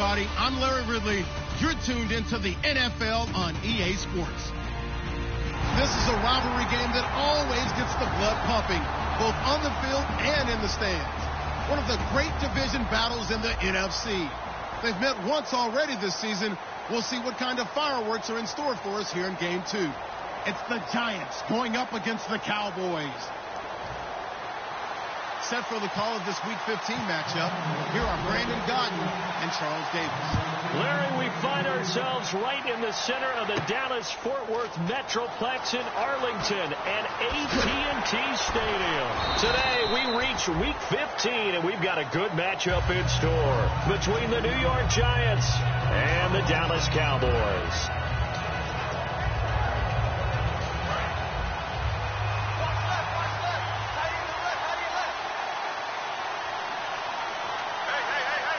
everybody. I'm Larry Ridley. You're tuned into the NFL on EA Sports. This is a rivalry game that always gets the blood pumping, both on the field and in the stands. One of the great division battles in the NFC. They've met once already this season. We'll see what kind of fireworks are in store for us here in Game 2. It's the Giants going up against the Cowboys. Set for the call of this Week 15 matchup, here are Brandon Gaudin and Charles Davis. Larry, we find ourselves right in the center of the Dallas-Fort Worth Metroplex in Arlington and AT&T Stadium. Today, we reach Week 15, and we've got a good matchup in store between the New York Giants and the Dallas Cowboys.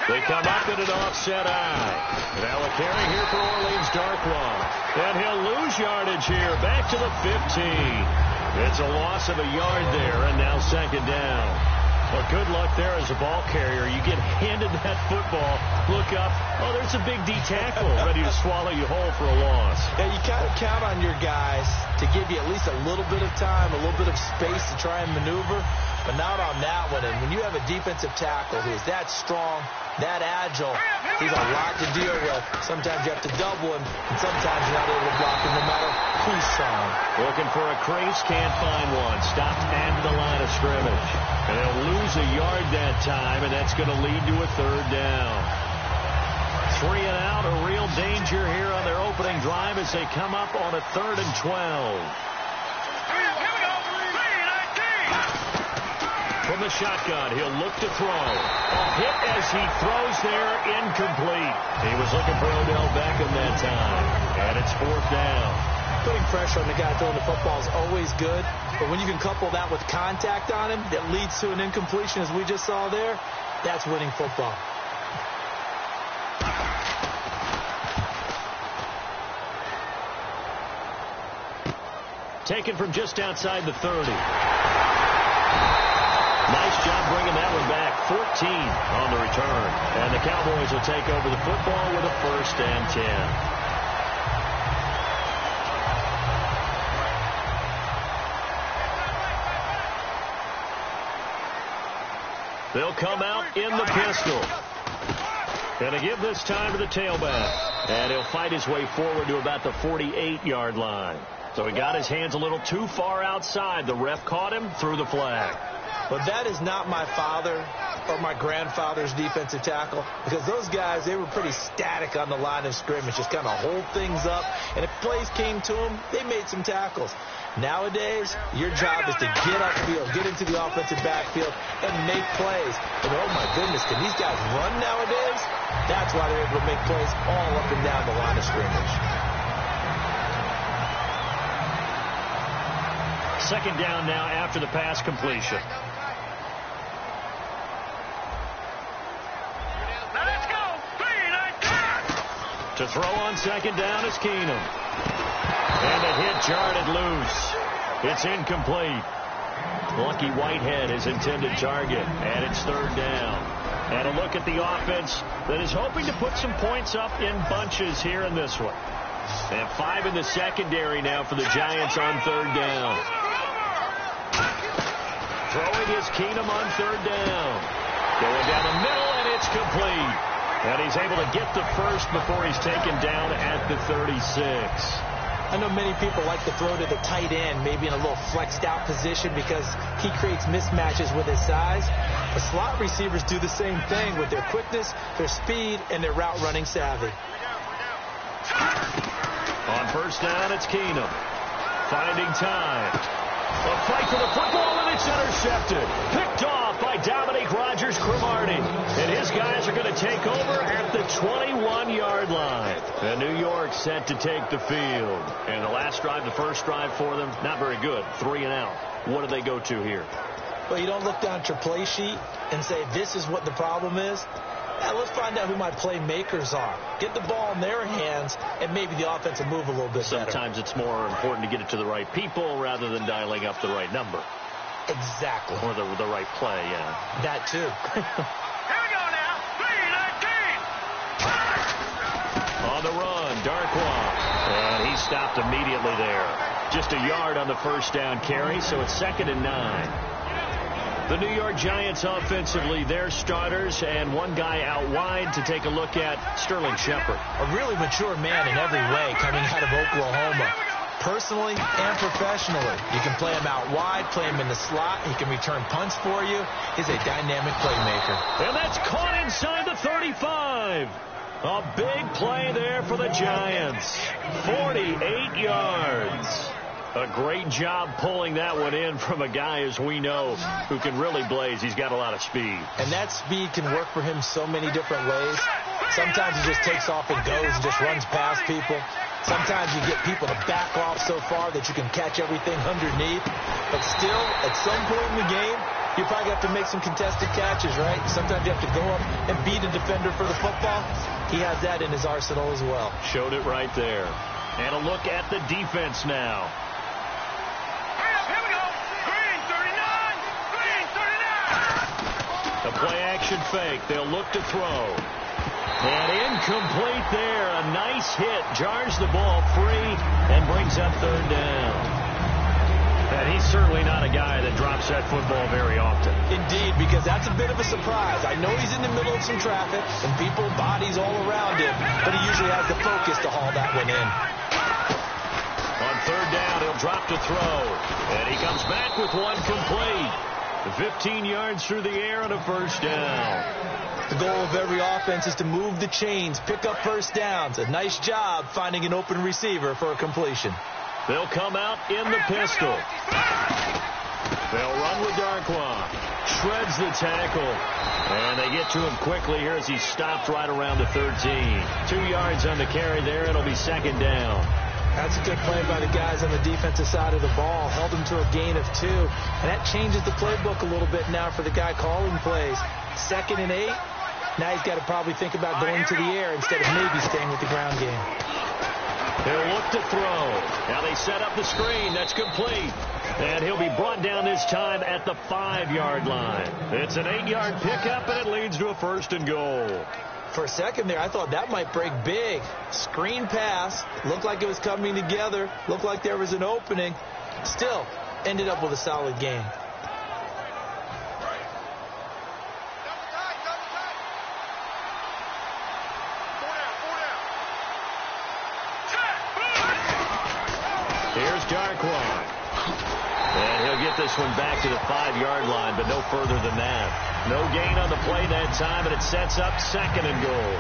They come up in an offset eye. Now a carry here for Orleans Darkwa. And he'll lose yardage here. Back to the 15. It's a loss of a yard there, and now second down. Well, good luck there as a ball carrier. You get handed that football, look up, oh, there's a big D tackle ready to swallow you whole for a loss. Yeah, you kind of count on your guys to give you at least a little bit of time, a little bit of space to try and maneuver, but not on that one. And when you have a defensive tackle who is that strong, that agile, he's a lot to deal with. Sometimes you have to double him, and sometimes you're not able to block him no matter who's on. Looking for a crease, can't find one. Stopped at the line of scrimmage. And they'll lose a yard that time, and that's going to lead to a third down. 3 and out, a real danger here on their opening drive as they come up on a 3rd and 12. From the shotgun, he'll look to throw. A hit as he throws there, incomplete. He was looking for Odell Beckham that time. And it's 4th down. Putting pressure on the guy throwing the football is always good, but when you can couple that with contact on him that leads to an incompletion, as we just saw there, that's winning football. Taken from just outside the 30. Nice job bringing that one back. 14 on the return. And the Cowboys will take over the football with a 1st and 10. They'll come out in the pistol. And they give this time to the tailback. And he'll fight his way forward to about the 48-yard line. So he got his hands a little too far outside. The ref caught him, threw the flag. But that is not my father or my grandfather's defensive tackle, because those guys, they were pretty static on the line of scrimmage, just kind of hold things up. And if plays came to them, they made some tackles. Nowadays, your job is to get upfield, get into the offensive backfield, and make plays. And oh my goodness, can these guys run nowadays? That's why they're able to make plays all up and down the line of scrimmage. 2nd down now after the pass completion. Let's go. To throw on 2nd down is Keenum. And a hit jarred loose. It's incomplete. Lucky Whitehead, his intended target. And it's 3rd down. And a look at the offense that is hoping to put some points up in bunches here in this one. And 5 in the secondary now for the Giants on 3rd down. Throwing is Keenum on 3rd down. Going down the middle, and it's complete. And he's able to get the first before he's taken down at the 36. I know many people like to throw to the tight end, maybe in a little flexed out position because he creates mismatches with his size. The slot receivers do the same thing with their quickness, their speed, and their route running savvy. On 1st down, it's Keenum. Finding time. A fight for the football, and it's intercepted. Picked off by Dominique Rodgers-Cromartie. And his guys are going to take over at the 21-yard line. And New York set to take the field. And the last drive, the first drive for them, not very good. 3 and out. What do they go to here? Well, you don't look down at your play sheet and say, this is what the problem is. Now, let's find out who my playmakers are. Get the ball in their hands, and maybe the offense will move a little bit better. Sometimes it's more important to get it to the right people rather than dialing up the right number. Exactly. Or the right play, yeah. That, too. Here we go now. 3, 19. Darkwa. And he stopped immediately there. Just a yard on the first down carry, so it's 2nd and 9. The New York Giants offensively, their starters, and one guy out wide to take a look at, Sterling Shepard. A really mature man in every way coming out of Oklahoma. Personally and professionally. You can play him out wide, play him in the slot. He can return punts for you. He's a dynamic playmaker. And that's caught inside the 35. A big play there for the Giants. 48 yards. A great job pulling that one in from a guy, as we know, who can really blaze. He's got a lot of speed. And that speed can work for him so many different ways. Sometimes he just takes off and goes and just runs past people. Sometimes you get people to back off so far that you can catch everything underneath. But still, at some point in the game, you probably have to make some contested catches, right? Sometimes you have to go up and beat a defender for the football. He has that in his arsenal as well. Showed it right there. And a look at the defense now. A play-action fake. They'll look to throw. And incomplete there. A nice hit. Jars the ball free and brings up 3rd down. And he's certainly not a guy that drops that football very often. Indeed, because that's a bit of a surprise. I know he's in the middle of some traffic and people, bodies all around him, but he usually has the focus to haul that one in. On 3rd down, he'll drop to throw. And he comes back with one complete. 15 yards through the air on a 1st down. The goal of every offense is to move the chains, pick up 1st downs. A nice job finding an open receiver for a completion. They'll come out in the pistol. They'll run with Darkwa. Shreds the tackle. And they get to him quickly here as he stopped right around the 13. 2 yards on the carry there. It'll be 2nd down. That's a good play by the guys on the defensive side of the ball. Held him to a gain of 2. And that changes the playbook a little bit now for the guy calling plays. 2nd and 8. Now he's got to probably think about going to the air instead of maybe staying with the ground game. They'll look to throw. Now they set up the screen. That's complete. And he'll be brought down this time at the 5-yard line. It's an 8-yard pickup, and it leads to a 1st and goal. For a second there, I thought that might break big. Screen pass. Looked like it was coming together. Looked like there was an opening. Still, ended up with a solid game. Here's Darkwa. And he'll get this one back to the 5-yard line, but no further than that. No gain on the play that time, and it sets up 2nd and goal.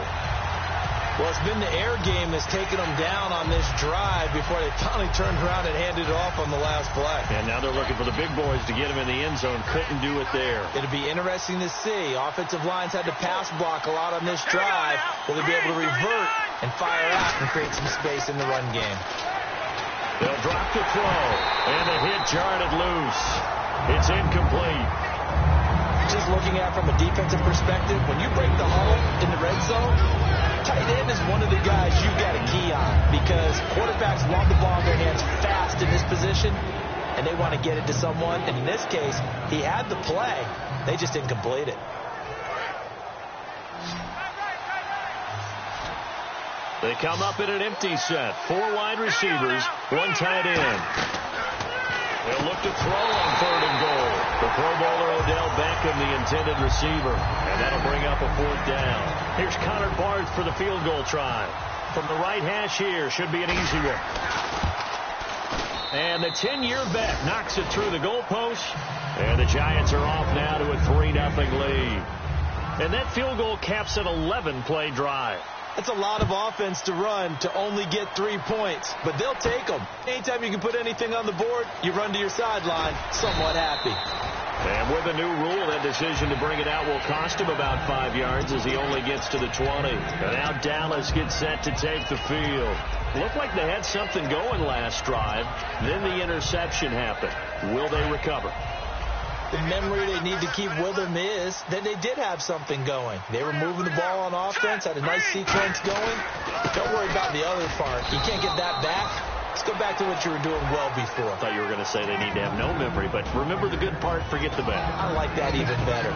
Well, it's been the air game that's taken them down on this drive before they finally turned around and handed it off on the last play. And now they're looking for the big boys to get him in the end zone. Couldn't do it there. It'll be interesting to see. Offensive lines had to pass block a lot on this drive. Will they be able to revert and fire out and create some space in the run game? They'll drop the throw, and the hit jarred it loose. It's incomplete. Just looking at it from a defensive perspective, when you break the huddle in the red zone, tight end is one of the guys you've got to key on because quarterbacks want the ball in their hands fast in this position, and they want to get it to someone. And in this case, he had the play. They just didn't complete it. They come up in an empty set. 4 wide receivers, 1 tight end. They'll look to throw on 3rd and goal. The Pro Bowler Odell Beckham, the intended receiver. And that'll bring up a 4th down. Here's Connor Barth for the field goal try. From the right hash here, should be an easy one. And the 10-year bet knocks it through the goalpost. And the Giants are off now to a 3-0 lead. And that field goal caps an 11-play drive. That's a lot of offense to run to only get 3 points, but they'll take them. Anytime you can put anything on the board, you run to your sideline somewhat happy. And with a new rule, that decision to bring it out will cost him about 5 yards as he only gets to the 20. And now Dallas gets set to take the field. Looked like they had something going last drive. Then the interception happened. Will they recover? The memory they need to keep with them is that they did have something going. They were moving the ball on offense, had a nice sequence going. Don't worry about the other part. You can't get that back. Let's go back to what you were doing well before. I thought you were going to say they need to have no memory, but remember the good part, forget the bad. I like that even better.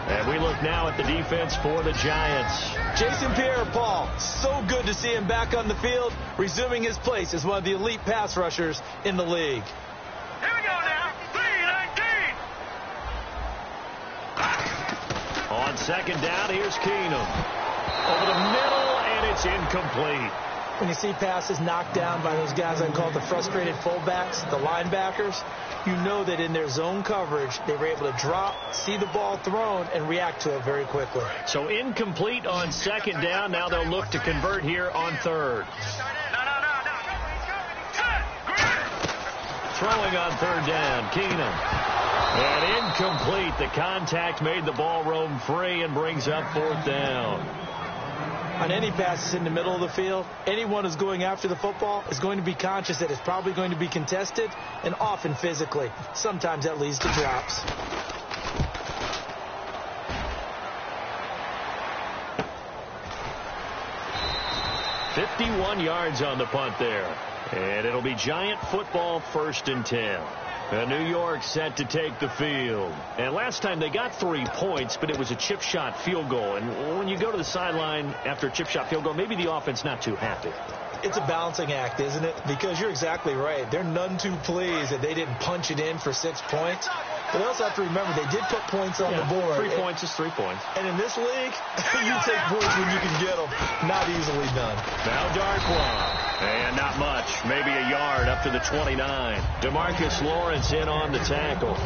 And we look now at the defense for the Giants. Jason Pierre-Paul, so good to see him back on the field, resuming his place as one of the elite pass rushers in the league. Here we go now. 3-19. On second down, here's Keenum. Over the middle, and it's incomplete. When you see passes knocked down by those guys I call the frustrated fullbacks, the linebackers, you know that in their zone coverage, they were able to drop, see the ball thrown, and react to it very quickly. So incomplete on second down. Now they'll look to convert here on third. Throwing on third down, Keenum. And incomplete. The contact made the ball roam free and brings up fourth down. On any passes in the middle of the field, anyone who's going after the football is going to be conscious that it's probably going to be contested, and often physically. Sometimes that leads to drops. "51 yards on the punt there. And it'll be Giant football, 1st and 10. New York set to take the field. And last time they got 3 points, but it was a chip shot field goal. And when you go to the sideline after a chip shot field goal, maybe the offense not too happy. It's a balancing act, isn't it? Because you're exactly right. They're none too pleased that they didn't punch it in for 6 points. But they also have to remember they did put points on the board. 3 points is 3 points. And in this league, you take points when you can get them. Not easily done. Now Darkwa. And not much. Maybe a yard up to the 29. DeMarcus Lawrence in on the tackle.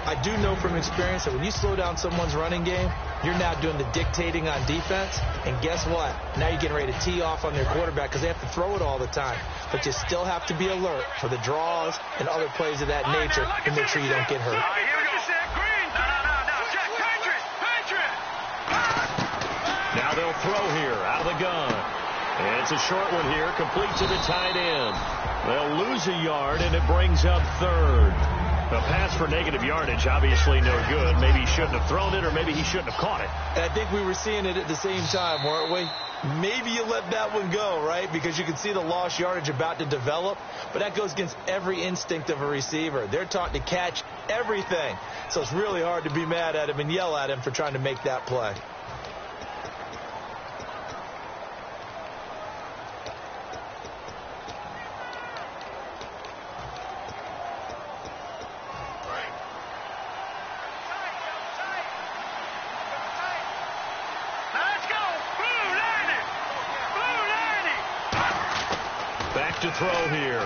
I do know from experience that when you slow down someone's running game, you're now doing the dictating on defense. And guess what? Now you're getting ready to tee off on their quarterback because they have to throw it all the time. But you still have to be alert for the draws and other plays of that nature and make sure you don't get hurt. Now they'll throw here out of the gun. And it's a short one here, complete to the tight end. They'll lose a yard, and it brings up third. A pass for negative yardage, obviously no good. Maybe he shouldn't have thrown it, or maybe he shouldn't have caught it. And I think we were seeing it at the same time, weren't we? Maybe you let that one go, right? Because you can see the lost yardage about to develop. But that goes against every instinct of a receiver. They're taught to catch everything. So it's really hard to be mad at him and yell at him for trying to make that play. To throw here.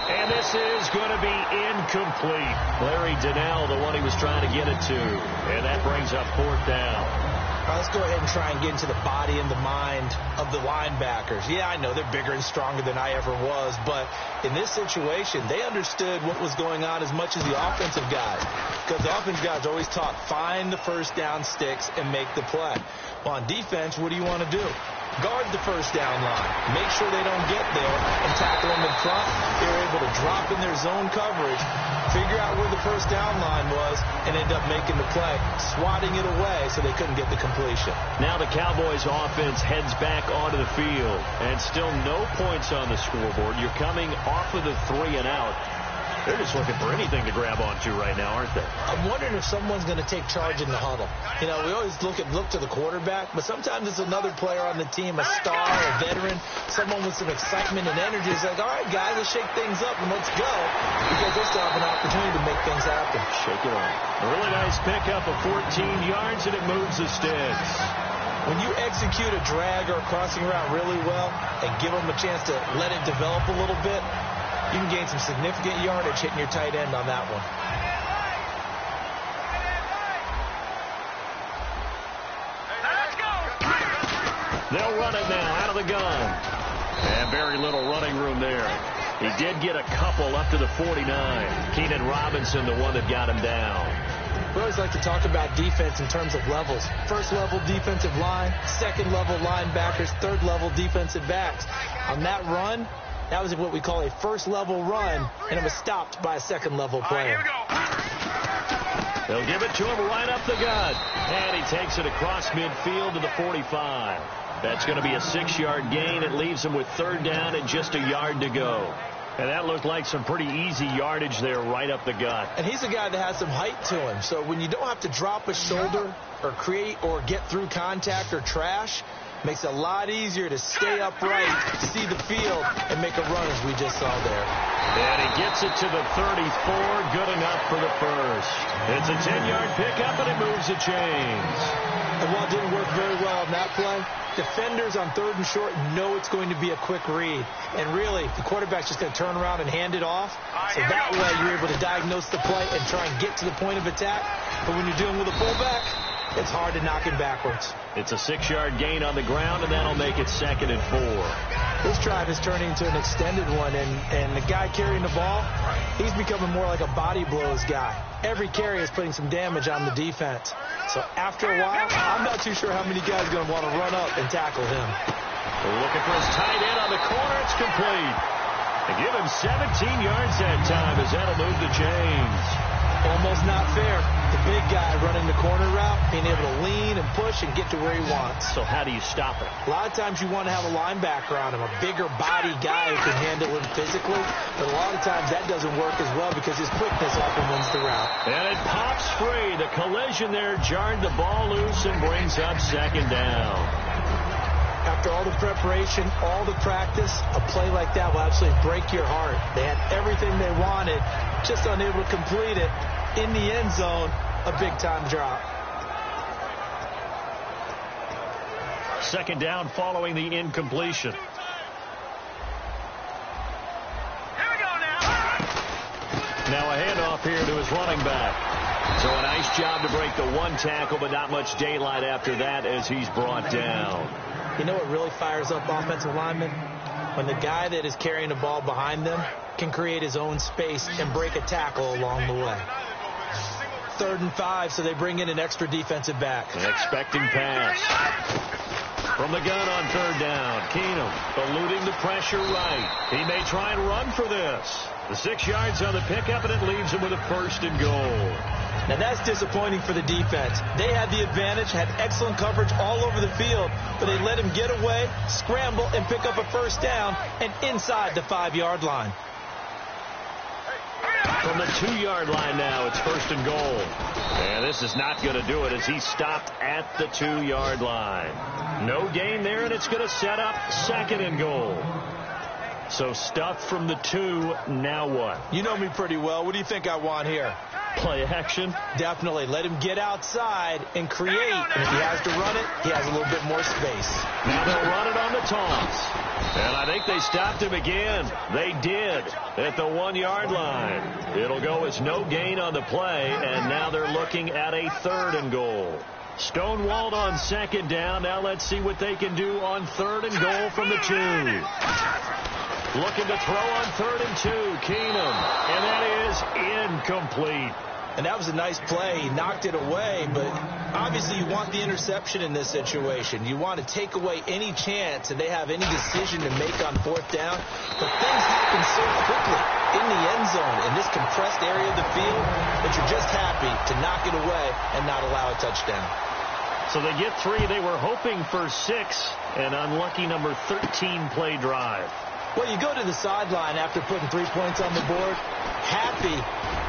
And this is going to be incomplete. Larry Donnell, the one he was trying to get it to. And that brings up fourth down. All right, let's go ahead and try and get into the body and the mind of the linebackers. Yeah, I know they're bigger and stronger than I ever was, but in this situation, they understood what was going on as much as the offensive guys. Because the offensive guys are always taught, find the first down sticks and make the play. Well, on defense, what do you want to do? Guard the first down line. Make sure they don't get there and tackle them in front. They were able to drop in their zone coverage, figure out where the first down line was, and end up making the play, swatting it away so they couldn't get the completion. Now the Cowboys offense heads back onto the field, and still no points on the scoreboard. You're coming off of the 3 and out. They're just looking for anything to grab onto right now, aren't they? I'm wondering if someone's going to take charge in the huddle. You know, we always look to the quarterback, but sometimes it's another player on the team, a star, a veteran, someone with some excitement and energy. It's like, all right, guys, let's shake things up and let's go, because they still have an opportunity to make things happen. Shake it up. A really nice pickup of 14 yards, and it moves the sticks. When you execute a drag or a crossing route really well and give them a chance to let it develop a little bit, you can gain some significant yardage hitting your tight end on that one. They'll run it now out of the gun. And very little running room there. He did get a couple up to the 49. Keenan Robinson, the one that got him down. We always like to talk about defense in terms of levels. First level defensive line, second level linebackers, third level defensive backs. On that run, that was what we call a first level run, and it was stopped by a second level player. They'll give it to him right up the gut. And he takes it across midfield to the 45. That's going to be a 6-yard gain. It leaves him with third down and just a yard to go. And that looked like some pretty easy yardage there right up the gut. And he's a guy that has some height to him. So when you don't have to drop a shoulder or create or get through contact or trash, makes it a lot easier to stay upright, see the field, and make a run as we just saw there. And he gets it to the 34. Good enough for the first. It's a 10-yard pickup, and it moves the chains. And while it didn't work very well on that play, defenders on 3rd and short know it's going to be a quick read. And really, the quarterback's just going to turn around and hand it off. So that way you're able to diagnose the play and try and get to the point of attack. But when you're dealing with a fullback, it's hard to knock him backwards. It's a 6-yard gain on the ground, and that'll make it 2nd and 4. This drive is turning into an extended one, and the guy carrying the ball, he's becoming more like a body blows guy. Every carry is putting some damage on the defense. So after a while, I'm not too sure how many guys are going to want to run up and tackle him. We're looking for his tight end on the corner. It's complete. They give him 17 yards that time as that'll move the chains. Almost not fair. The big guy running the corner route, being able to lean and push and get to where he wants. So how do you stop it? A lot of times you want to have a linebacker on him, a bigger body guy who can handle him physically. But a lot of times that doesn't work as well because his quickness often wins the route. And it pops free. The collision there jarred the ball loose and brings up 2nd down. After all the preparation, all the practice, a play like that will absolutely break your heart. They had everything they wanted, just unable to complete it. In the end zone, a big-time drop. 2nd down following the incompletion. Here we go now. Now a handoff here to his running back. So a nice job to break the 1 tackle, but not much daylight after that as he's brought down. You know what really fires up offensive linemen? When the guy that is carrying the ball behind them can create his own space and break a tackle along the way. 3rd and 5, so they bring in an extra defensive back. An expecting pass. From the gun on 3rd down, Keenum eluding the pressure right. He may try and run for this. The 6 yards on the pickup, and it leaves him with a 1st and goal. Now that's disappointing for the defense. They had the advantage, had excellent coverage all over the field, but they let him get away, scramble, and pick up a 1st down, and inside the 5-yard line. From the 2-yard line now, it's 1st and goal. And this is not going to do it as he stopped at the 2-yard line. No gain there, and it's going to set up 2nd and goal. So stuffed from the 2, now what? You know me pretty well. What do you think I want here? Play action? Definitely. Let him get outside and create. And if he has to run it, he has a little bit more space. Now they'll run it on the toss. And I think they stopped him again. They did at the 1-yard line. It'll go as no gain on the play, and now they're looking at a 3rd and goal. Stonewalled on 2nd down. Now let's see what they can do on 3rd and goal from the 2. Looking to throw on 3rd and 2. Keenum. And that is incomplete. And that was a nice play. He knocked it away, but obviously you want the interception in this situation. You want to take away any chance and they have any decision to make on 4th down. But things happen so quickly in the end zone in this compressed area of the field that you're just happy to knock it away and not allow a touchdown. So they get 3. They were hoping for 6. An unlucky number 13 play drive. Well, you go to the sideline after putting 3 points on the board, happy,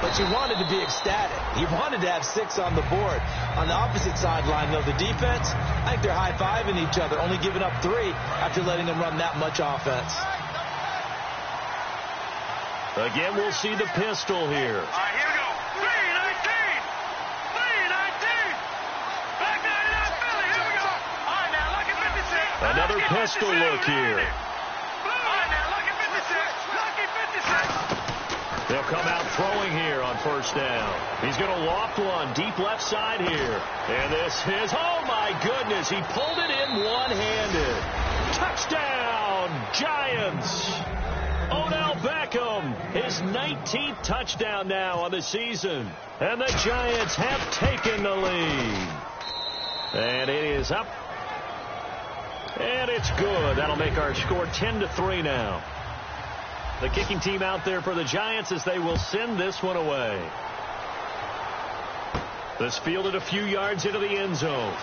but you wanted to be ecstatic. You wanted to have 6 on the board. On the opposite sideline, though, the defense, I think they're high-fiving each other, only giving up 3 after letting them run that much offense. Again, we'll see the pistol here. All right, here we go. 3-19. 3-19. Back 99 Philly. Here we go. All right, now look at 56. Another pistol look here. They'll come out throwing here on 1st down. He's going to loft one deep left side here. And this is, oh my goodness, he pulled it in one-handed. Touchdown, Giants. Odell Beckham, his 19th touchdown now on the season. And the Giants have taken the lead. And it is up. And it's good. That'll make our score 10-3 now. The kicking team out there for the Giants as they will send this one away. This fielded a few yards into the end zone.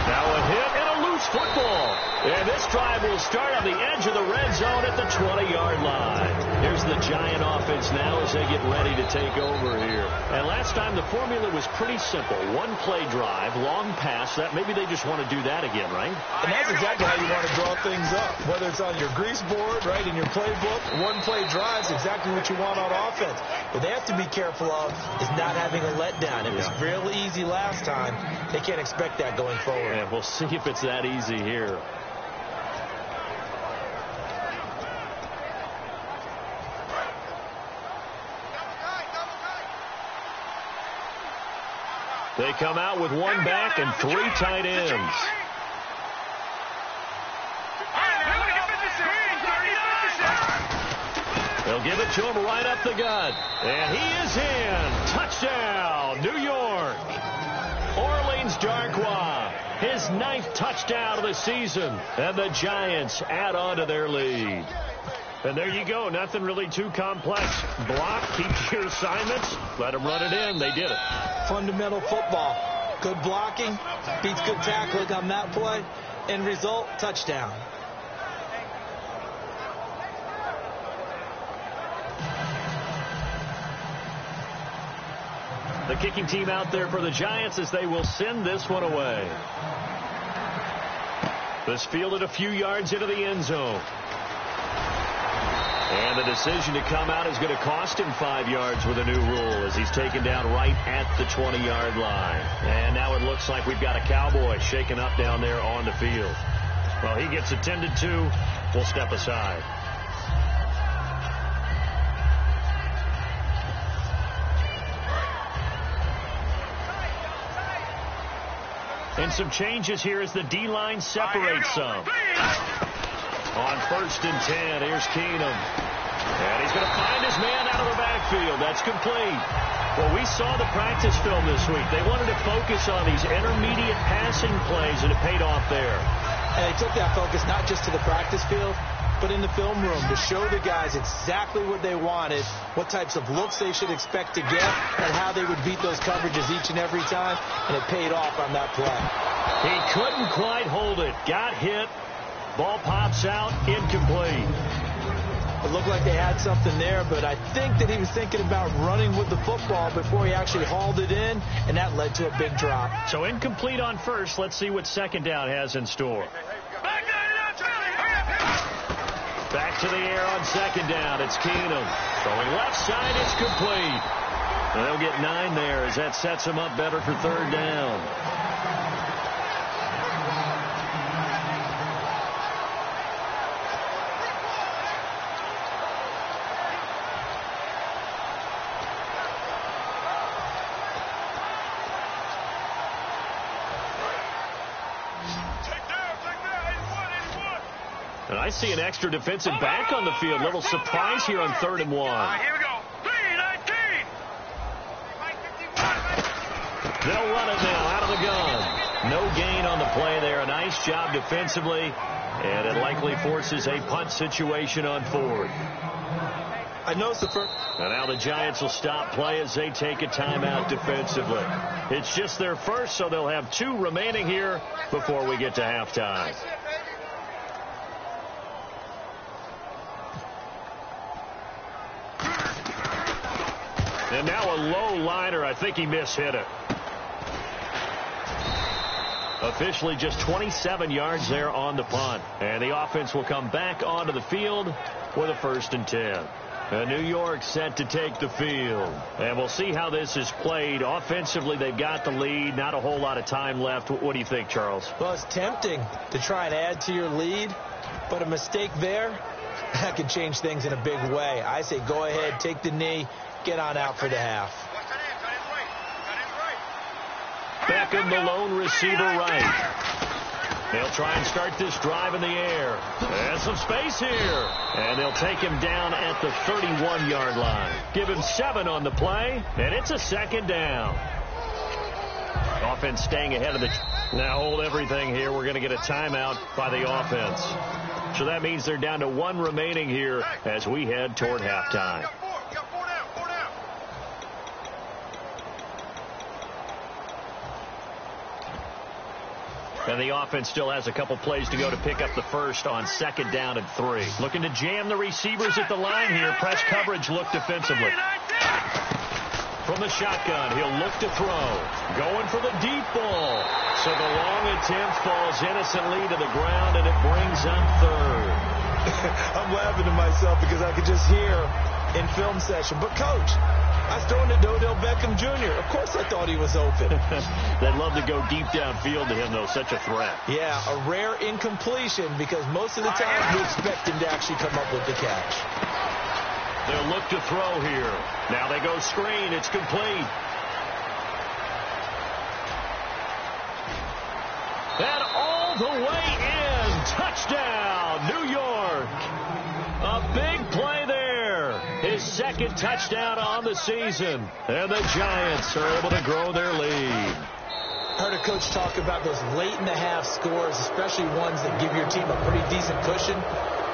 Now a hit and a loose football. And this drive will start on the edge of the red zone at the 20-yard line. Here's the Giant offense now as they get ready to take over here. And last time the formula was pretty simple. One play drive, long pass. That maybe they just want to do that again, right? And that's exactly how you want to draw things up. Whether it's on your grease board, right, in your playbook, one play drive is exactly what you want on offense. What they have to be careful of is not having a letdown. It was real easy last time. They can't expect that going forward. And we'll see if it's that easy here. They come out with one back and three tight ends. They'll give it to him right up the gut. And he is in. Touchdown, New York. Orleans Darkwa, his 9th touchdown of the season. And the Giants add on to their lead. And there you go. Nothing really too complex. Block, keep your assignments, let them run it in. They did it. Fundamental football. Good blocking, beats good tackling on that play. End result, touchdown. The kicking team out there for the Giants as they will send this one away. This fielded a few yards into the end zone. And the decision to come out is going to cost him 5 yards with a new rule as he's taken down right at the 20-yard line. And now it looks like we've got a Cowboy shaken up down there on the field. Well, he gets attended to. We'll step aside. And some changes here as the D-line separates some. On 1st and 10, here's Keenum. And he's going to find his man out of the backfield. That's complete. Well, we saw the practice film this week. They wanted to focus on these intermediate passing plays, and it paid off there. And they took that focus not just to the practice field, but in the film room to show the guys exactly what they wanted, what types of looks they should expect to get, and how they would beat those coverages each and every time, and it paid off on that play. He couldn't quite hold it. Got hit. Ball pops out. Incomplete. It looked like they had something there, but I think that he was thinking about running with the football before he actually hauled it in, and that led to a big drop. So incomplete on 1st. Let's see what 2nd down has in store. Back to the air on 2nd down. It's Keenum. Throwing left side. It's complete. And they'll get 9 there as that sets them up better for 3rd down. And I see an extra defensive back on the field. Little surprise here on 3rd and 1. Here we go. 3-19. They'll run it now out of the gun. No gain on the play there. A nice job defensively. And it likely forces a punt situation on 4th. I noticed the first. And now the Giants will stop play as they take a timeout defensively. It's just their first, so they'll have 2 remaining here before we get to halftime. And now a low liner. I think he mishit it. Officially just 27 yards there on the punt. And the offense will come back onto the field with a 1st and 10. And New York set to take the field. And we'll see how this is played. Offensively, they've got the lead. Not a whole lot of time left. What do you think, Charles? Well, it's tempting to try and add to your lead, but a mistake there, that could change things in a big way. I say go ahead, take the knee, get on out for the half. Beckham, the lone receiver right. They'll try and start this drive in the air. And some space here. And they'll take him down at the 31-yard line. Give him 7 on the play, and it's a 2nd down. Offense staying ahead of the... Now hold everything here. We're going to get a timeout by the offense. So that means they're down to 1 remaining here as we head toward halftime. And the offense still has a couple plays to go to pick up the first on 2nd down and 3. Looking to jam the receivers at the line here. Press coverage look defensively. From the shotgun, he'll look to throw. Going for the deep ball. So the long attempt falls innocently to the ground, and it brings up 3rd. I'm laughing to myself because I could just hear in film session. But, Coach, I was throwing to Odell Beckham Jr. Of course I thought he was open. They'd love to go deep downfield to him, though. Such a threat. Yeah, a rare incompletion because most of the time we expect him to actually come up with the catch. They'll look to throw here. Now they go screen. It's complete. And all the way in. Touchdown, New York. A big play there. His 2nd touchdown on the season. And the Giants are able to grow their lead. Heard a coach talk about those late-in-the-half scores, especially ones that give your team a pretty decent cushion.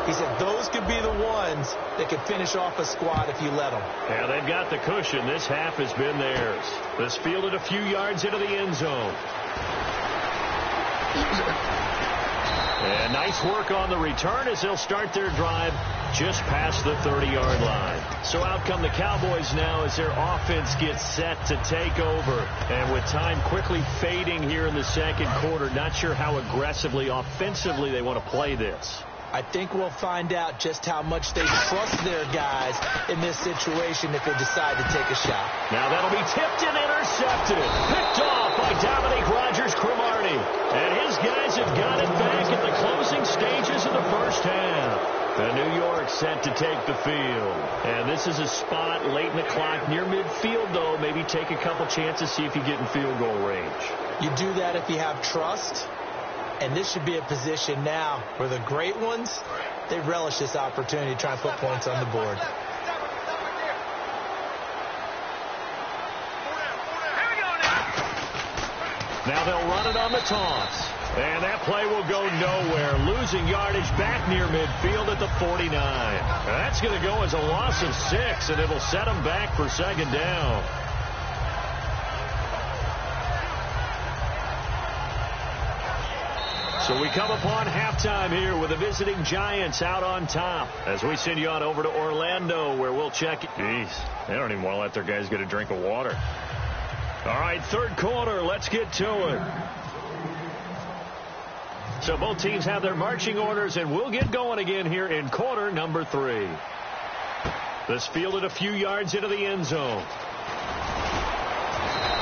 He said those could be the ones that could finish off a squad if you let them. Yeah, they've got the cushion. This half has been theirs. This fielded a few yards into the end zone. And nice work on the return as they'll start their drive just past the 30-yard line. So out come the Cowboys now as their offense gets set to take over. And with time quickly fading here in the 2nd quarter, not sure how aggressively, offensively they want to play this. I think we'll find out just how much they trust their guys in this situation if they decide to take a shot. Now that'll be tipped and intercepted. Picked off by Dominique Rodgers-Cromartie. And his guys have got it back in the closing stages of the first half. The New York set to take the field. And this is a spot late in the clock near midfield, though. Maybe take a couple chances, see if you get in field goal range. You do that if you have trust. And this should be a position now where the great ones, they relish this opportunity to try and put points on the board. Now they'll run it on the toss. And that play will go nowhere. Losing yardage back near midfield at the 49. That's going to go as a loss of 6, and it'll set them back for 2nd down. So we come upon halftime here with the visiting Giants out on top as we send you on over to Orlando where we'll check. Jeez, they don't even want to let their guys get a drink of water. All right, 3rd quarter, let's get to it. So both teams have their marching orders, and we'll get going again here in quarter number 3. This fielded a few yards into the end zone.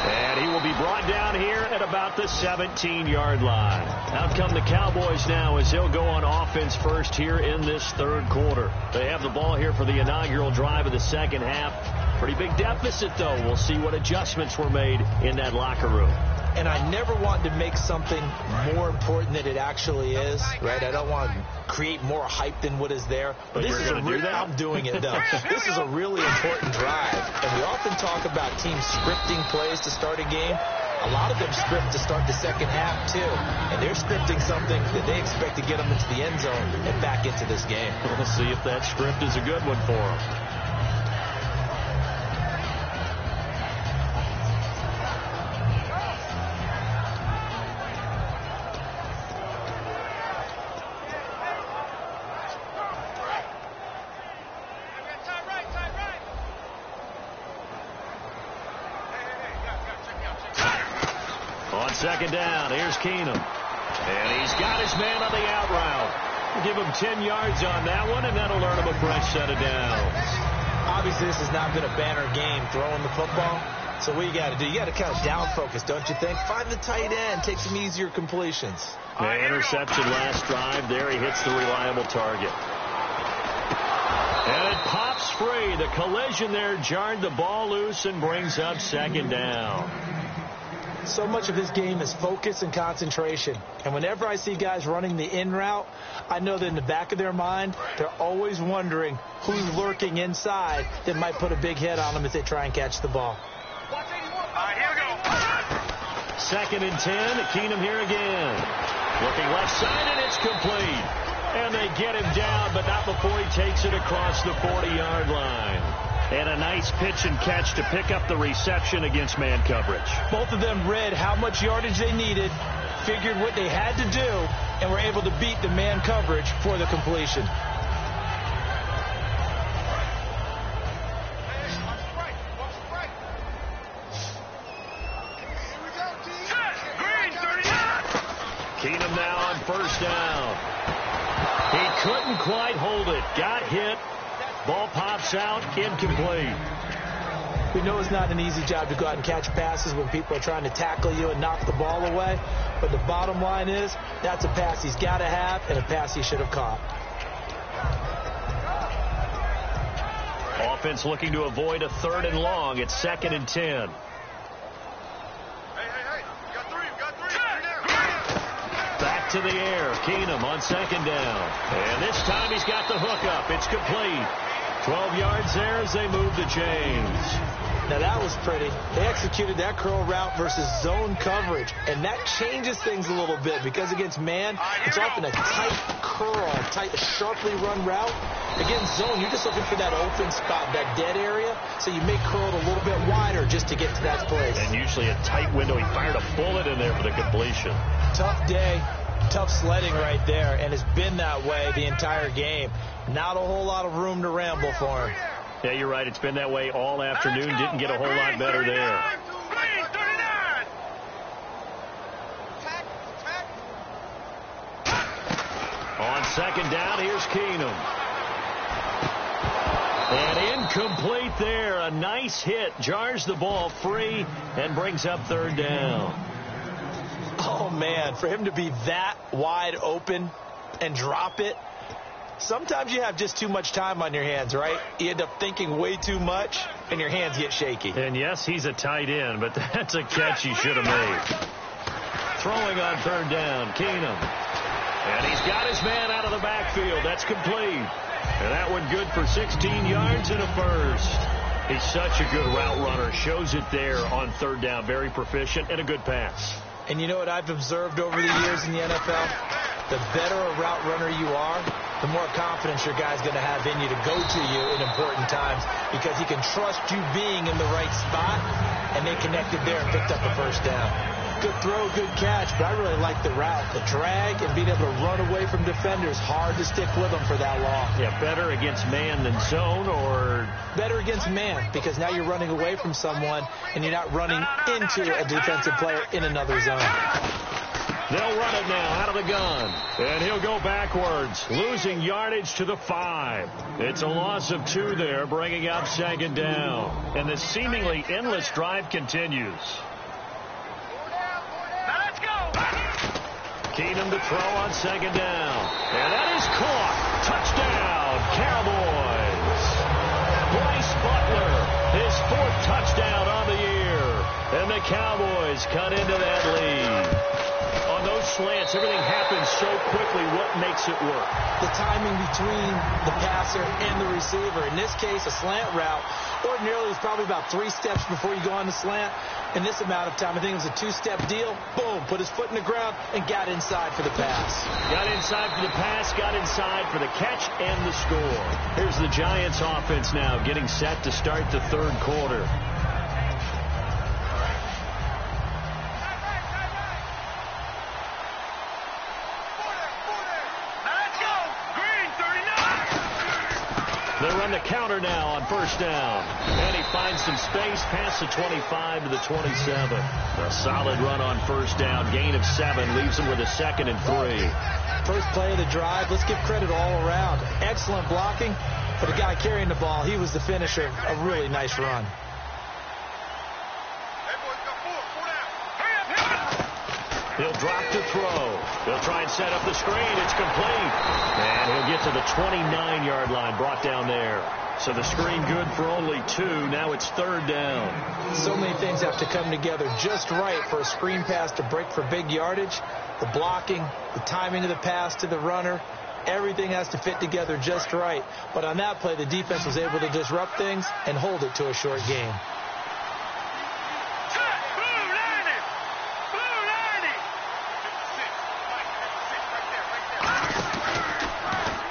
And he will be brought down here at about the 17-yard line. Out come the Cowboys now as they'll go on offense first here in this 3rd quarter. They have the ball here for the inaugural drive of the 2nd half. Pretty big deficit, though. We'll see what adjustments were made in that locker room. And I never want to make something more important than it actually is, right? I don't want to create more hype than what is there. But this is I'm doing it, though. This is a really important drive. And we often talk about teams scripting plays to start a game. A lot of them script to start the 2nd half, too. And they're scripting something that they expect to get them into the end zone and back into this game. We'll see if that script is a good one for them. On 2nd down, here's Keenum. And he's got his man on the out route. We'll give him 10 yards on that one, and that'll earn him a fresh set of downs. Obviously, this has not been a banner game throwing the football. So what you got to do, you got to kind of down focus, don't you think? Find the tight end, take some easier completions. The interception last drive. There he hits the reliable target. And it pops free. The collision there jarred the ball loose and brings up 2nd down. So much of this game is focus and concentration. And whenever I see guys running the in route, I know that in the back of their mind, they're always wondering who's lurking inside that might put a big hit on them as they try and catch the ball. All right, here we go. 2nd and 10. Keenum here again. Looking left side, and it's complete. And they get him down, but not before he takes it across the 40-yard line. And a nice pitch and catch to pick up the reception against man coverage. Both of them read how much yardage they needed, figured what they had to do and were able to beat the man coverage for the completion. Keenum now on first down. He couldn't quite hold it. Got hit. Ball pops out. Incomplete. We know it's not an easy job to go out and catch passes when people are trying to tackle you and knock the ball away. But the bottom line is, that's a pass he's got to have and a pass he should have caught. Offense looking to avoid a 3rd and long. It's 2nd and 10. Back to the air. Keenum on 2nd down. And this time he's got the hook up. It's complete. 12 yards there as they move the chains. Now that was pretty. They executed that curl route versus zone coverage, and that changes things a little bit because against man, it's often a tight curl, sharply run route. Against zone, you're just looking for that open spot, that dead area, so you may curl it a little bit wider just to get to that place. And usually a tight window. He fired a bullet in there for the completion. Tough day, tough sledding right there, and it's been that way the entire game. Not a whole lot of room to ramble for him. Yeah, you're right. It's been that way all afternoon. Didn't get a whole lot better there. On 2nd down, here's Keenum. And incomplete there. A nice hit. Jars the ball free and brings up 3rd down. Oh, man, for him to be that wide open and drop it. Sometimes you have just too much time on your hands, right? You end up thinking way too much, and your hands get shaky. And, yes, he's a tight end, but that's a catch he should have made. Throwing on 3rd down, Keenum. And he's got his man out of the backfield. That's complete. And that one good for 16 yards and a first. He's such a good route runner. Shows it there on 3rd down. Very proficient and a good pass. And you know what I've observed over the years in the NFL? The better a route runner you are, the more confidence your guy's going to have in you to go to you in important times because he can trust you being in the right spot, and they connected there and picked up the first down. Good throw, good catch, but I really like the route. The drag and being able to run away from defenders, hard to stick with them for that long. Yeah, better against man than zone, or? Better against man, because now you're running away from someone and you're not running into a defensive player in another zone. They'll run it now out of the gun. And he'll go backwards, losing yardage to the 5. It's a loss of 2 there, bringing up 2nd down. And the seemingly endless drive continues. Keenum to throw on 2nd down. And that is caught. Touchdown, Cowboys. Bryce Butler, his 4th touchdown on the year. And the Cowboys cut into that lead. On those slants, everything happens so quickly. What makes it work? The timing between the passer and the receiver. In this case, a slant route. Ordinarily, it's probably about 3 steps before you go on the slant. In this amount of time, I think it was a 2-step deal. Boom, put his foot in the ground and got inside for the pass. Got inside for the pass, got inside for the catch and the score. Here's the Giants offense now getting set to start the 3rd quarter. They run the counter now on 1st down. And he finds some space past the 25 to the 27. A solid run on 1st down. Gain of 7 leaves him with a 2nd and 3. First play of the drive. Let's give credit all around. Excellent blocking. For the guy carrying the ball, he was the finisher. A really nice run. He'll drop to throw. He'll try and set up the screen. It's complete. And he'll get to the 29-yard line, brought down there. So the screen good for only 2. Now it's 3rd down. So many things have to come together just right for a screen pass to break for big yardage. The blocking, the timing of the pass to the runner, everything has to fit together just right. But on that play, the defense was able to disrupt things and hold it to a short game.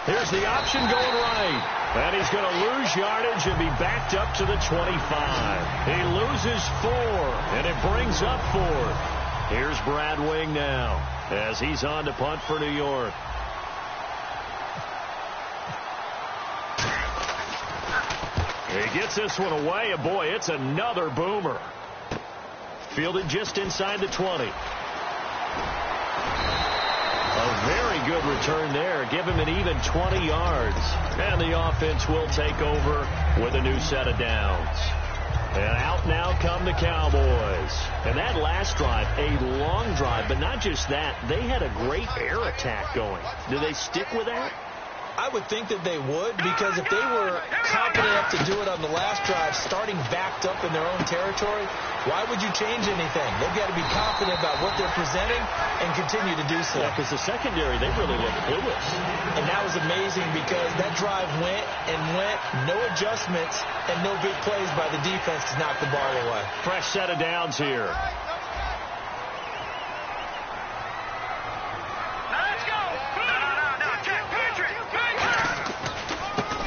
Here's the option going right. And he's going to lose yardage and be backed up to the 25. He loses 4, and it brings up 4th. Here's Brad Wing now as he's on to punt for New York. He gets this one away, and boy, it's another boomer. Fielded just inside the 20. A very good return there. Give him an even 20 yards. And the offense will take over with a new set of downs. And out now come the Cowboys. And that last drive, a long drive, but not just that. They had a great air attack going. Do they stick with that? I would think that they would, because if they were confident enough to do it on the last drive, starting backed up in their own territory, why would you change anything? They've got to be confident about what they're presenting and continue to do so. Yeah, because the secondary, they really looked clueless. And that was amazing because that drive went and went, no adjustments, and no big plays by the defense to knock the ball away. Fresh set of downs here.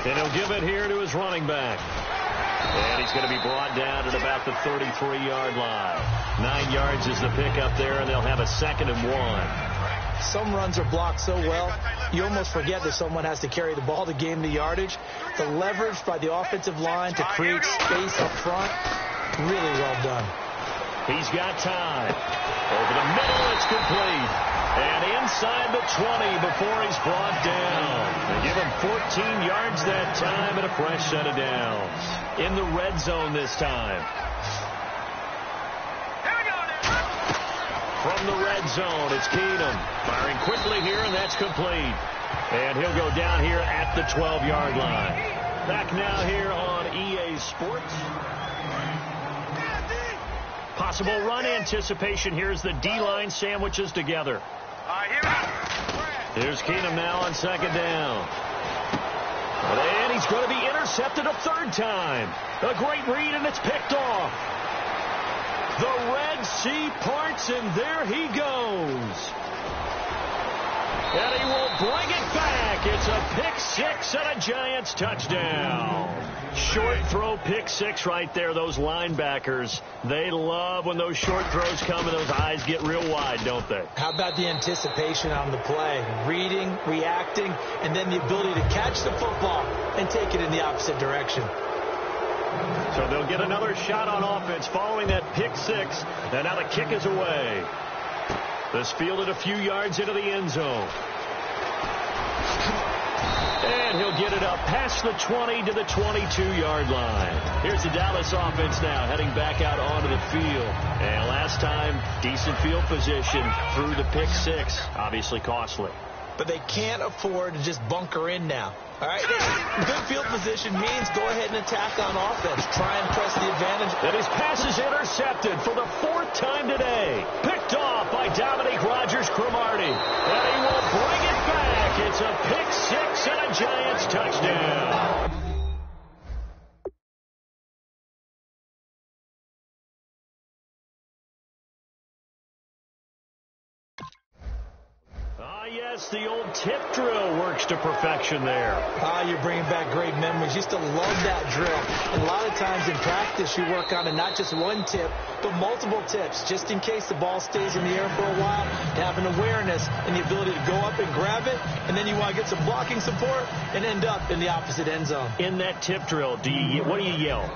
And he'll give it here to his running back. And he's going to be brought down at about the 33-yard line. 9 yards is the pickup there, and they'll have a 2nd and 1. Some runs are blocked so well, you almost forget that someone has to carry the ball to gain the yardage. The leverage by the offensive line to create space up front, really well done. He's got time. Over the middle, it's complete. And inside the 20 before he's brought down. They give him 14 yards that time and a fresh set of downs. In the red zone this time. From the red zone, it's Keenum. Firing quickly here, and that's complete. And he'll go down here at the 12-yard line. Back now here on EA Sports. Possible run anticipation. Here's the D-line sandwiches together. Here's Keenum now on 2nd down. And he's going to be intercepted a 3rd time. A great read, and it's picked off. The Red Sea parts, and there he goes. And he will bring it back. It's a pick 6 and a Giants touchdown. Short throw pick 6 right there. Those linebackers, they love when those short throws come and those eyes get real wide, don't they? How about the anticipation on the play? Reading, reacting, and then the ability to catch the football and take it in the opposite direction. So they'll get another shot on offense following that pick 6. And now the kick is away. This fielded a few yards into the end zone. And he'll get it up past the 20 to the 22-yard line. Here's the Dallas offense now heading back out onto the field. And last time, decent field position through the pick 6. Obviously costly. But they can't afford to just bunker in now. All right, good field position means go ahead and attack on offense. Try and press the advantage. And his pass is intercepted for the 4th time today. Picked off by Dominique Rodgers-Cromartie. And he will bring it back. It's a pick 6 and a Giants touchdown. Yes, the old tip drill works to perfection there. You're bringing back great memories. Used to love that drill. And a lot of times in practice, you work on it, not just one tip, but multiple tips, just in case the ball stays in the air for a while. To have an awareness and the ability to go up and grab it, and then you want to get some blocking support and end up in the opposite end zone. In that tip drill, what do you yell?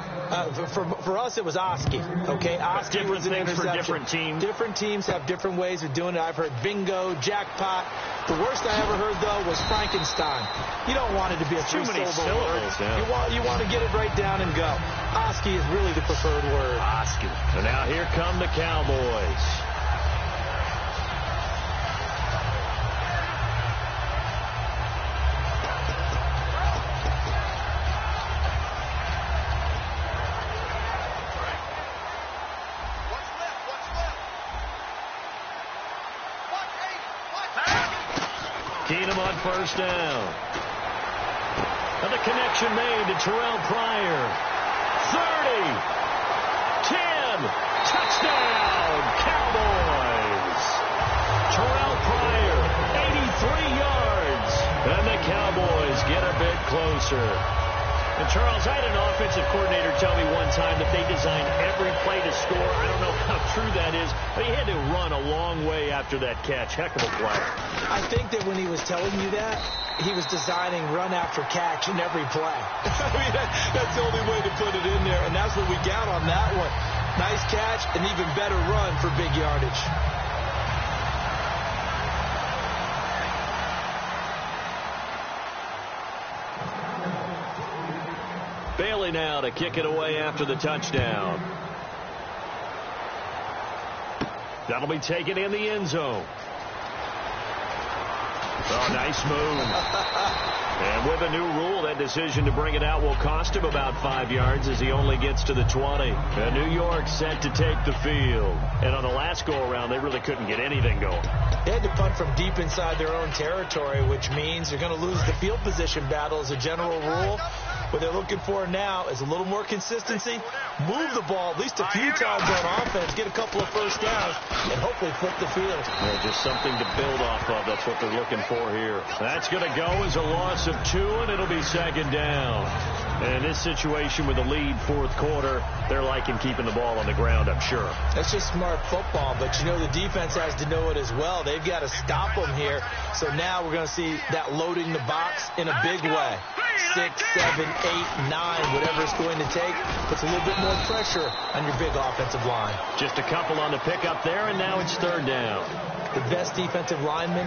For us, it was Oski. Okay, Oski was an things interception. for different teams. Different teams have different ways of doing it. I've heard bingo, jackpot. The worst I ever heard, though, was Frankenstein. You don't want it to be a three-syllable word. Yeah. You want to get it right down and go. Oski is really the preferred word. Oski. And now here come the Cowboys. Keenum on 1st down. And the connection made to Terrell Pryor. 30. 10. Touchdown, Cowboys. Terrell Pryor, 83 yards. And the Cowboys get a bit closer. And, Charles, I had an offensive coordinator tell me one time that they designed every play to score. I don't know how true true that is, but he had to run a long way after that catch. Heck of a play. I think that when he was telling you that, he was designing run after catch in every play. I mean, that's the only way to put it in there, and that's what we got on that one. Nice catch, an even better run for big yardage. Bailey now to kick it away after the touchdown. That'll be taken in the end zone. Oh, nice move. And with a new rule, that decision to bring it out will cost him about 5 yards as he only gets to the 20. And New York set to take the field. And on the last go-around, they really couldn't get anything going. They had to punt from deep inside their own territory, which means you're going to lose the field position battle as a general rule. What they're looking for now is a little more consistency, move the ball at least a few times on offense, get a couple of first downs, and hopefully flip the field. Yeah, just something to build off of. That's what they're looking for here. That's going to go as a loss of 2, and it'll be second down. And in this situation with the lead fourth quarter, they're liking keeping the ball on the ground, I'm sure. That's just smart football, but you know the defense has to know it as well. They've got to stop them here. So now we're going to see that loading the box in a big way. 6, 7, 8, 9, whatever it's going to take, puts a little bit more pressure on your big offensive line. Just a couple on the pickup there, and now it's third down. The best defensive linemen,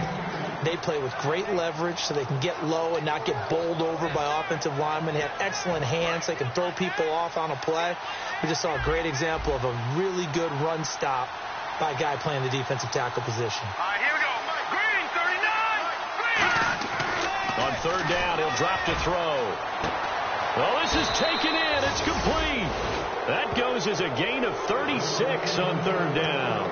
they play with great leverage so they can get low and not get bowled over by offensive linemen. They have excellent hands. They can throw people off on a play. We just saw a great example of a really good run stop by a guy playing the defensive tackle position. All right, here we go. Green, 39. Green. On third down, he'll drop to throw. Well, this is taken in. It's complete. That goes as a gain of 36 on third down.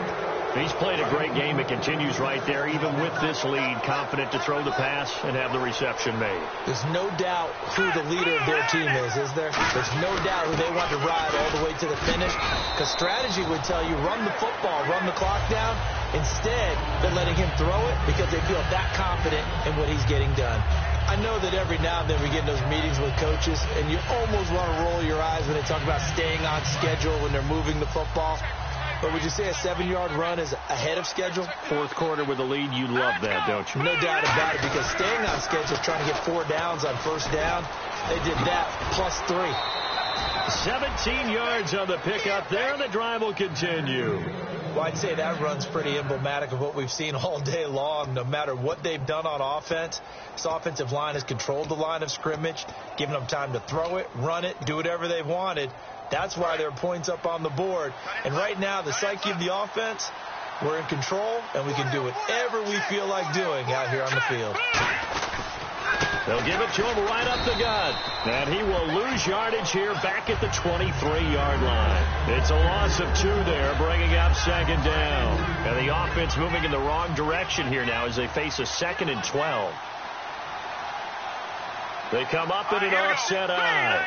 He's played a great game. It continues right there, even with this lead, confident to throw the pass and have the reception made. There's no doubt who the leader of their team is there? There's no doubt who they want to ride all the way to the finish, because strategy would tell you run the football, run the clock down. Instead, they're letting him throw it because they feel that confident in what he's getting done. I know that every now and then we get in those meetings with coaches, and you almost want to roll your eyes when they talk about staying on schedule when they're moving the football. But would you say a 7-yard run is ahead of schedule? Fourth quarter with a lead, you love that, don't you? No doubt about it, because staying on schedule is trying to get 4 downs on first down. They did that plus 3. 17 yards on the pickup there, and the drive will continue. Well, I'd say that run's pretty emblematic of what we've seen all day long. No matter what they've done on offense, this offensive line has controlled the line of scrimmage, given them time to throw it, run it, do whatever they've wanted. That's why there are points up on the board. And right now, the psyche of the offense, we're in control, and we can do whatever we feel like doing out here on the field. They'll give it to him right up the gut. And he will lose yardage here back at the 23-yard line. It's a loss of 2 there, bringing up second down. And the offense moving in the wrong direction here now as they face a 2nd and 12. They come up in an offset eye.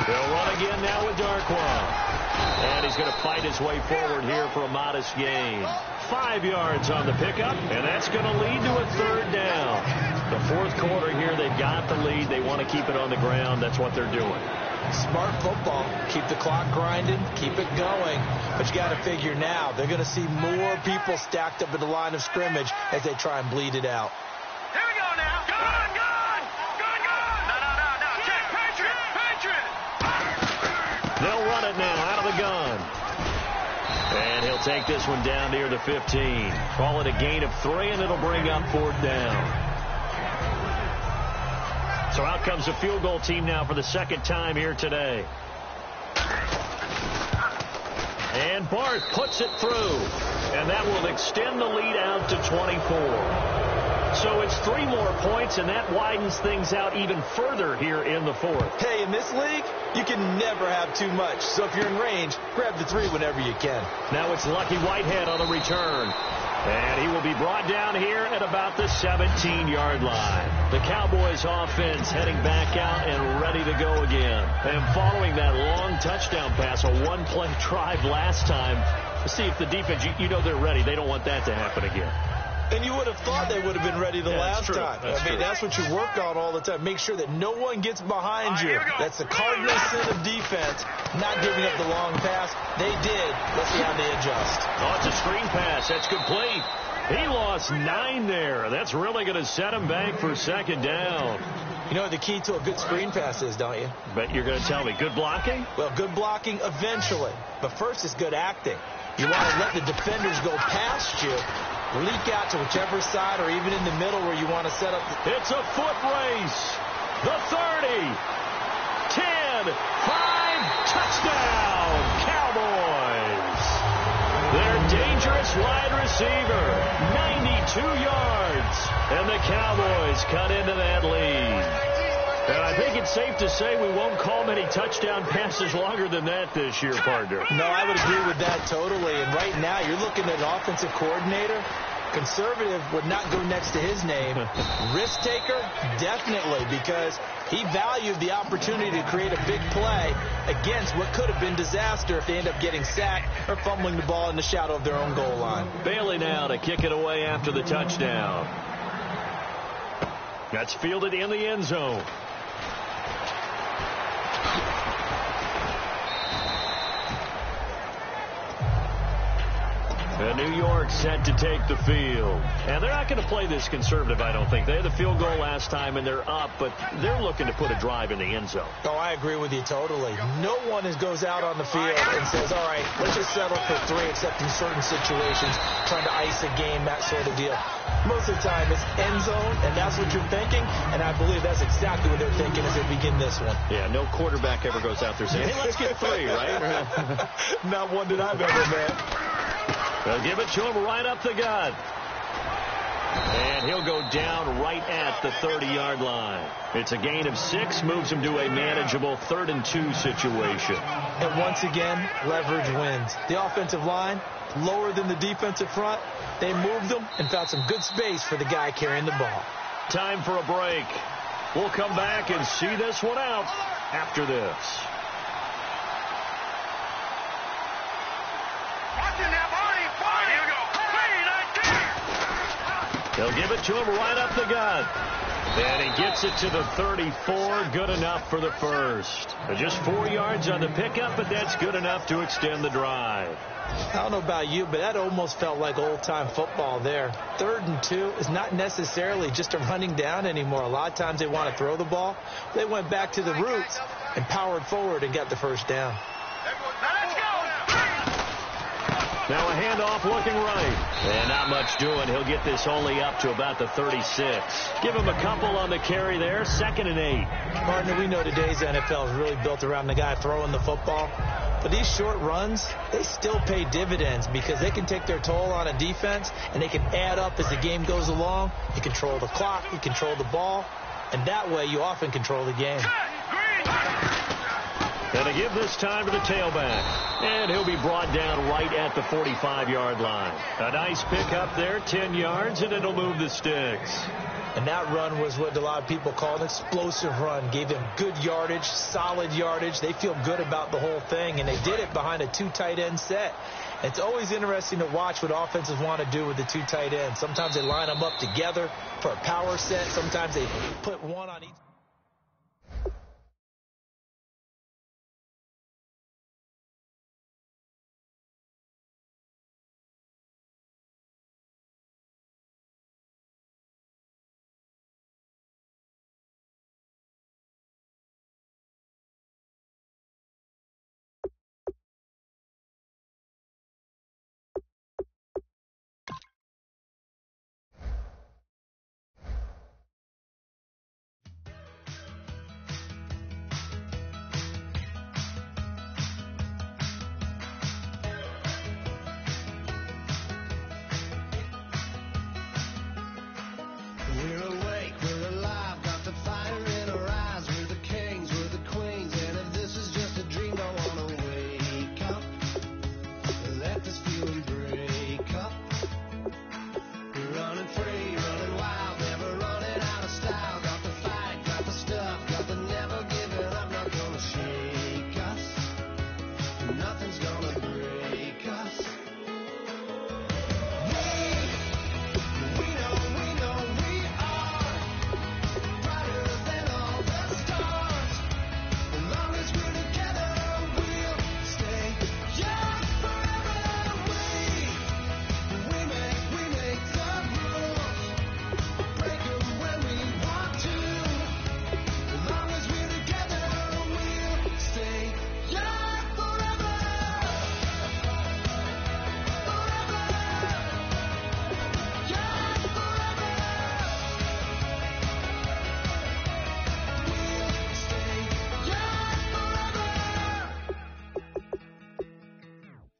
They'll run again now with Darkwa. And he's going to fight his way forward here for a modest gain. 5 yards on the pickup, and that's going to lead to a third down. The fourth quarter here, they've got the lead. They want to keep it on the ground. That's what they're doing. Smart football. Keep the clock grinding. Keep it going. But you got to figure now, they're going to see more people stacked up at the line of scrimmage as they try and bleed it out. Here we go now. Gun, gun. Gun, gun. No. Check. Patriot. They'll run it now out of the gun. And he'll take this one down near the 15. Call it a gain of 3, and it'll bring up fourth down. So out comes the field goal team now for the second time here today. And Barth puts it through. And that will extend the lead out to 24. So it's 3 more points, and that widens things out even further here in the fourth. Hey, in this league, you can never have too much. So if you're in range, grab the 3 whenever you can. Now it's Lucky Whitehead on the return. And he will be brought down here at about the 17-yard line. The Cowboys offense heading back out and ready to go again. And following that long touchdown pass, a 1-play drive last time, see if the defense, you know they're ready. They don't want that to happen again. And you would have thought they would have been ready the last time. That's what you work on all the time. Make sure that no one gets behind you. That's the cardinal sin of defense, not giving up the long pass. They did. Let's see how they adjust. Oh, it's a screen pass. That's complete. He lost 9 there. That's really going to set him back for second down. You know what the key to a good screen pass is, don't you? Bet you're going to tell me. Good blocking? Well, good blocking eventually. But first is good acting. You want to let the defenders go past you, leak out to whichever side or even in the middle where you want to set up. It's a foot race. The 30, 10, 5, touchdown, Cowboys. Their dangerous wide receiver, 92 yards. And the Cowboys cut into that lead. And I think it's safe to say we won't call many touchdown passes longer than that this year, partner. No, I would agree with that totally. And right now, you're looking at an offensive coordinator. Conservative would not go next to his name. Risk taker, definitely, because he valued the opportunity to create a big play against what could have been disaster if they end up getting sacked or fumbling the ball in the shadow of their own goal line. Bailey now to kick it away after the touchdown. That's fielded in the end zone. And New York set to take the field. And they're not going to play this conservative, I don't think. They had the field goal last time, and they're up, but they're looking to put a drive in the end zone. Oh, I agree with you totally. No one goes out on the field and says, all right, let's just settle for 3, except in certain situations, trying to ice a game, that sort of deal. Most of the time, it's end zone, and that's what you're thinking, and I believe that's exactly what they're thinking as they begin this one. Yeah, no quarterback ever goes out there saying, hey, let's get 3, right? Not one that I've ever met. They'll give it to him right up the gut. And he'll go down right at the 30-yard line. It's a gain of 6, moves him to a manageable 3rd and 2 situation. And once again, leverage wins. The offensive line, lower than the defensive front. They moved them and found some good space for the guy carrying the ball. Time for a break. We'll come back and see this one out after this. They'll give it to him right up the gut. And he gets it to the 34. Good enough for the first. Just 4 yards on the pickup, but that's good enough to extend the drive. I don't know about you, but that almost felt like old-time football there. 3rd and 2 is not necessarily just a running down anymore. A lot of times they want to throw the ball. They went back to the roots and powered forward and got the first down. Now a handoff looking right. And not much doing. He'll get this only up to about the 36. Give him a couple on the carry there. 2nd and 8. Partner, we know today's NFL is really built around the guy throwing the football. But these short runs, they still pay dividends because they can take their toll on a defense and they can add up as the game goes along. You control the clock, you control the ball, and that way you often control the game. And to give this time to the tailback. And he'll be brought down right at the 45-yard line. A nice pickup there, 10 yards, and it'll move the sticks. And that run was what a lot of people call an explosive run. Gave them good yardage, solid yardage. They feel good about the whole thing, and they did it behind a 2 tight end set. It's always interesting to watch what offenses want to do with the 2 tight ends. Sometimes they line them up together for a power set. Sometimes they put one on each.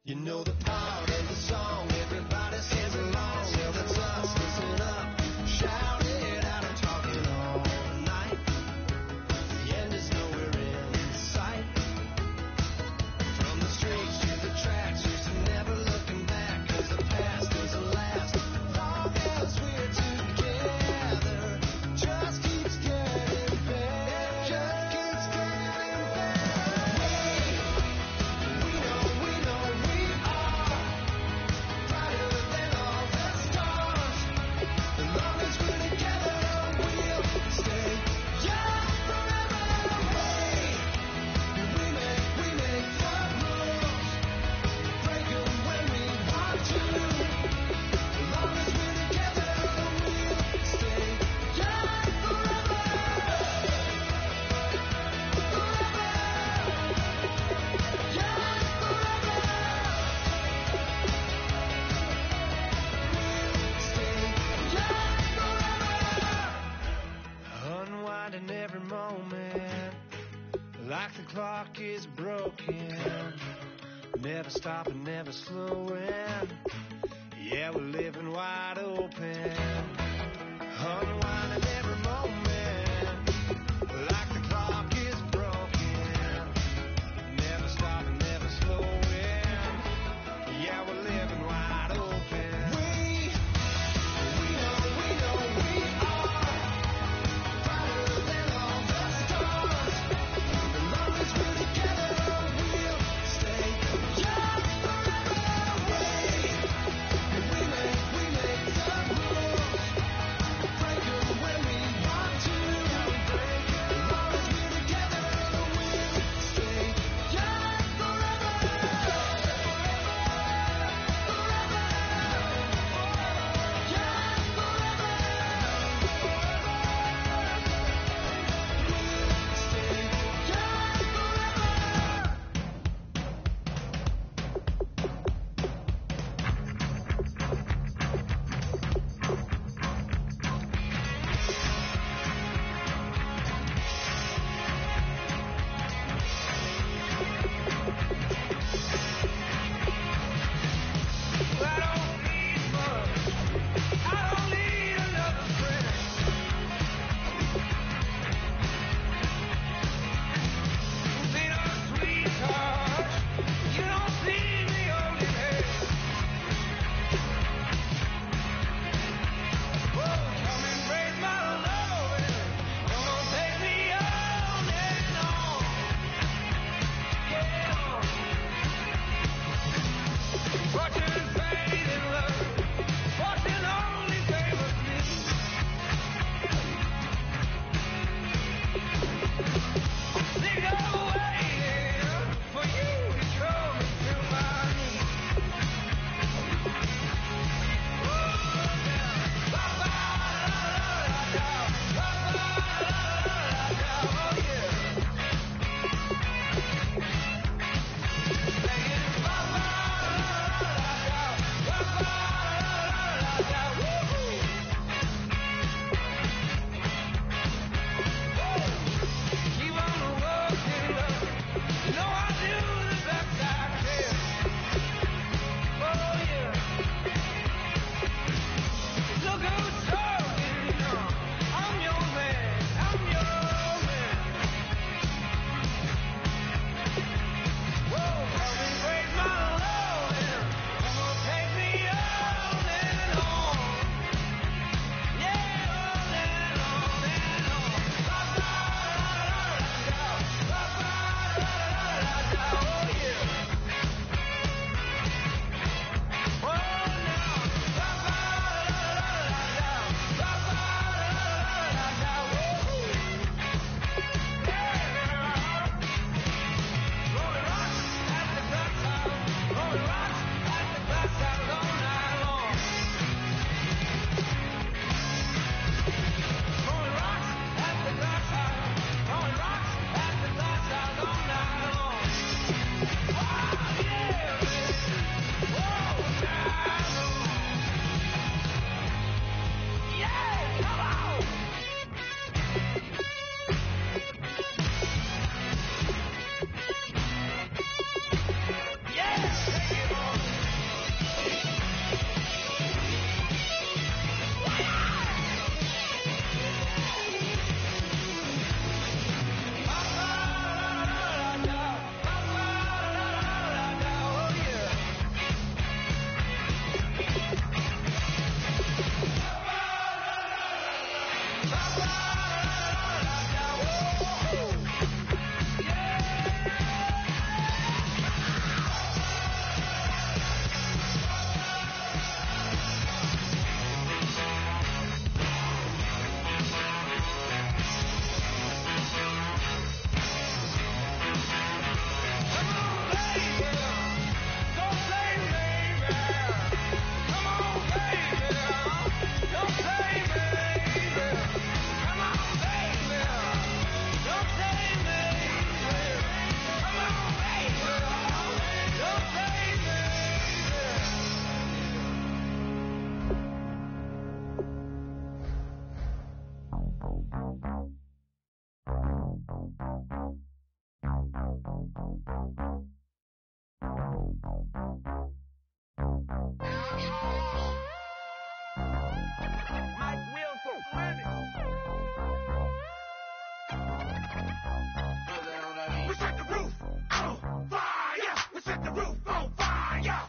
You know the part of the song everybody sings along. Well, that's us. Listen up, shout it out and talk it all night. The end is nowhere in sight. From the streets to the tracks, just never looking back. 'Cause the past doesn't last. Long as we're together, just keeps getting better. Just keeps getting better. We know we are brighter than all the stars. As long as we're together, we'll stay young forever. We make the rules, break 'em when we want to. As long as we're together, we'll stay young forever. Unwinding every moment, like the clock is broken. Never stopping, never slowing. Yeah, we're living wide open. Unwinding every moment, like the clock is broken. Never stopping, never slowing. Yeah, we're living wide open. We know we are brighter than all the stars. As long as we're together, we'll stay young forever. We make the rules, break 'em when we Mike Wilson, win it. We set the roof on fire. We set the roof on fire.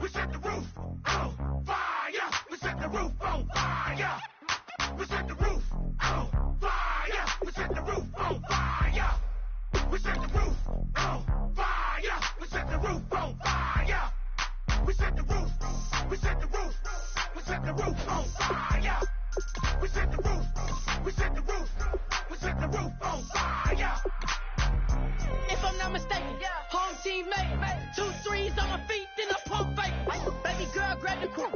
We set the roof on fire. We set the roof on fire. We set the roof on fire. We set the roof on fire. We set the roof on fire. We set the roof on fire. We set the roof. We set the roof. We set the roof on fire. We set the roof. We set the roof. We set the roof on fire. If I'm not mistaken, home team made 2 threes on my feet, then I pump fake. Baby girl, grab the crew.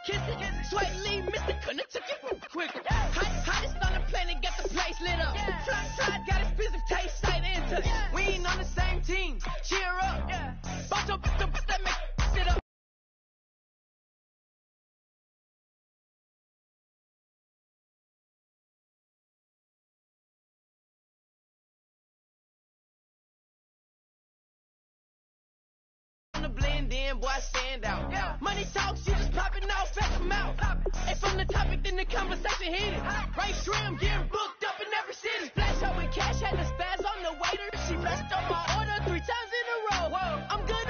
Kiss it, sweat, leave, Mr. Couldn't took it quicker. Hottest on the planet, got the place lit up. Fly, got expensive taste, sight into. We ain't on the same team. Cheer up. Bunch of that make sit up. To blend in, boy, stand out. Money talks, you just popping off at the mouth. If I'm the topic, then the conversation heated. Right trim, getting booked up in every city. Splash out with cash, had the spaz on the waiter. She messed up my order 3 times in a row. I'm good